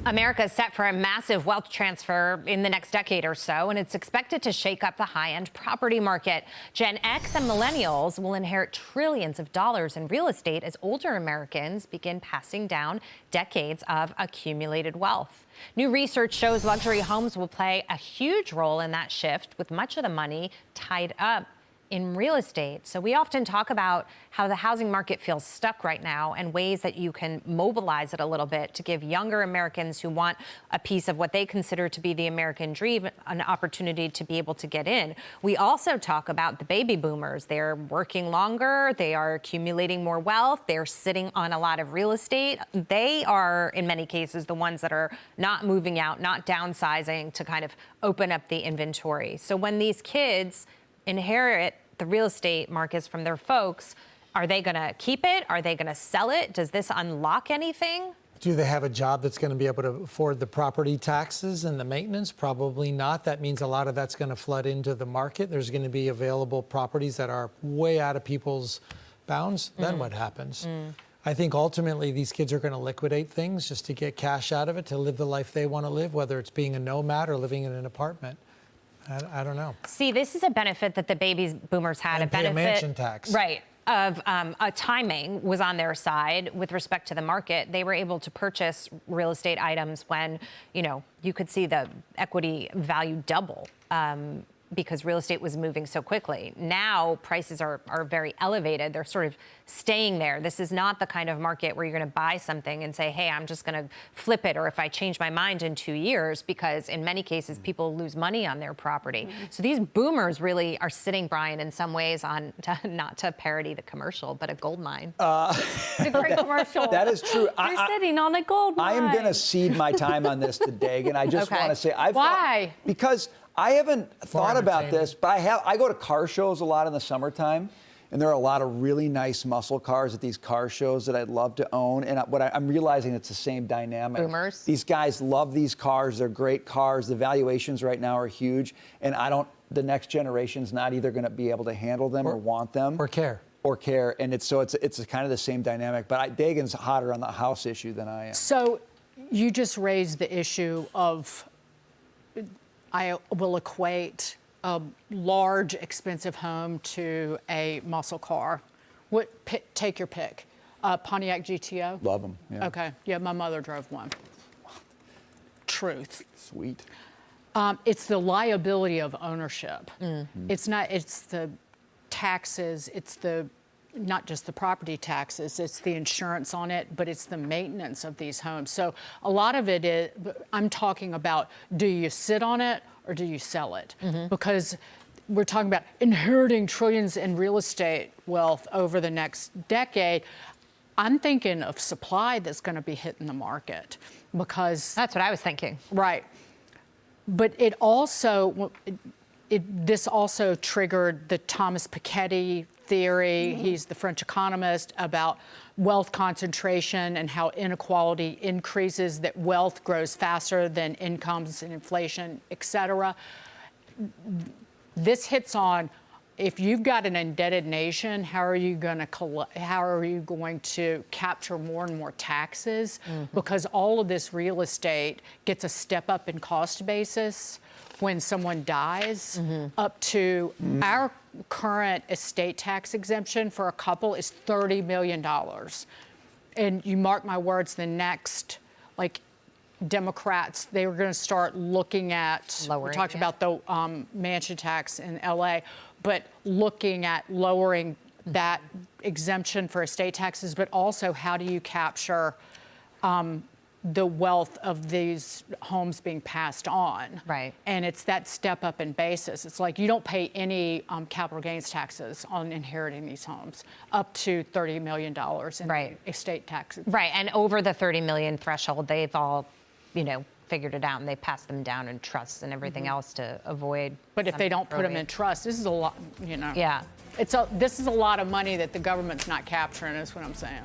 America is set for a massive wealth transfer in the next decade or so, and it's expected to shake up the high-end property market. Gen X and millennials will inherit trillions of dollars in real estate as older Americans begin passing down decades of accumulated wealth. New research shows luxury homes will play a huge role in that shift, with much of the money tied up in real estate. So we often talk about how the housing market feels stuck right now and ways that you can mobilize it a little bit to give younger Americans who want a piece of what they consider to be the American dream an opportunity to be able to get in. We also talk about the baby boomers. They're working longer. They are accumulating more wealth. They're sitting on a lot of real estate. They are, in many cases, the ones that are not moving out, not downsizing to kind of open up the inventory. So when these kids inherit the real estate markets from their folks, are they going to keep it? Are they going to sell it? Does this unlock anything? Do they have a job that's going to be able to afford the property taxes and the maintenance? Probably not. That means a lot of that's going to flood into the market. There's going to be available properties that are way out of people's bounds. Then what happens? I think ultimately these kids are going to liquidate things just to get cash out of it, to live the life they want to live, whether it's being a nomad or living in an apartment. I don't know. See, this is a benefit that the baby boomers had. And pay a mansion tax. Right. Of a timing was on their side with respect to the market. They were able to purchase real estate items when, you could see the equity value double because real estate was moving so quickly. Now prices are very elevated. They're sort of staying there. This is not the kind of market where you're going to buy something and say, hey, I'm just going to flip it, or if I change my mind in 2 years, because in many cases people lose money on their property. So these boomers really are sitting, Brian, in some ways on, not to parody the commercial, but a gold mine. It's a great commercial. That is true. You're sitting on a gold mine. I am going to cede my time on this to Dagan. I just want to say, Why? Because I haven't thought about this, but I go to car shows a lot in the summertime, and there are a lot of really nice muscle cars at these car shows that I'd love to own. And I'm realizing it's the same dynamic. Boomers. These guys love these cars. They're great cars. The valuations right now are huge, and the next generation's not either going to be able to handle them or want them or care. And it's kind of the same dynamic. But Dagan's hotter on the house issue than I am. So you just raised the issue of, I will equate a large, expensive home to a muscle car. Take your pick. Pontiac GTO? Love them. Yeah. Okay. Yeah, my mother drove one. Truth. Sweet. It's the liability of ownership. It's the taxes, not just the property taxes, it's the insurance on it, but it's the maintenance of these homes. So a lot of it is, I'm talking about, do you sit on it or do you sell it? Because we're talking about inheriting trillions in real estate wealth over the next decade. I'm thinking of supply that's going to be hitting the market, because That's what I was thinking. right. But this also triggered the Thomas Piketty theory. He's the French economist, about wealth concentration and how inequality increases, that wealth grows faster than incomes and inflation, et cetera. This hits on, if you've got an indebted nation, how are you going to capture more and more taxes? Because all of this real estate gets a step up in cost basis when someone dies, up to our current estate tax exemption for a couple is $30 million. And you mark my words, the next, Democrats, they were going to start looking at, we talked about the mansion tax in LA, but looking at lowering that exemption for estate taxes, but also how do you capture the wealth of these homes being passed on. Right. And it's that step up in basis. It's like you don't pay any capital gains taxes on inheriting these homes, up to $30 million in estate taxes. Right, and over the 30 million threshold, they've all, figured it out, and they pass them down in trusts and everything else to avoid. But if they don't put them in trust, this is a lot, Yeah. This is a lot of money that the government's not capturing, is what I'm saying.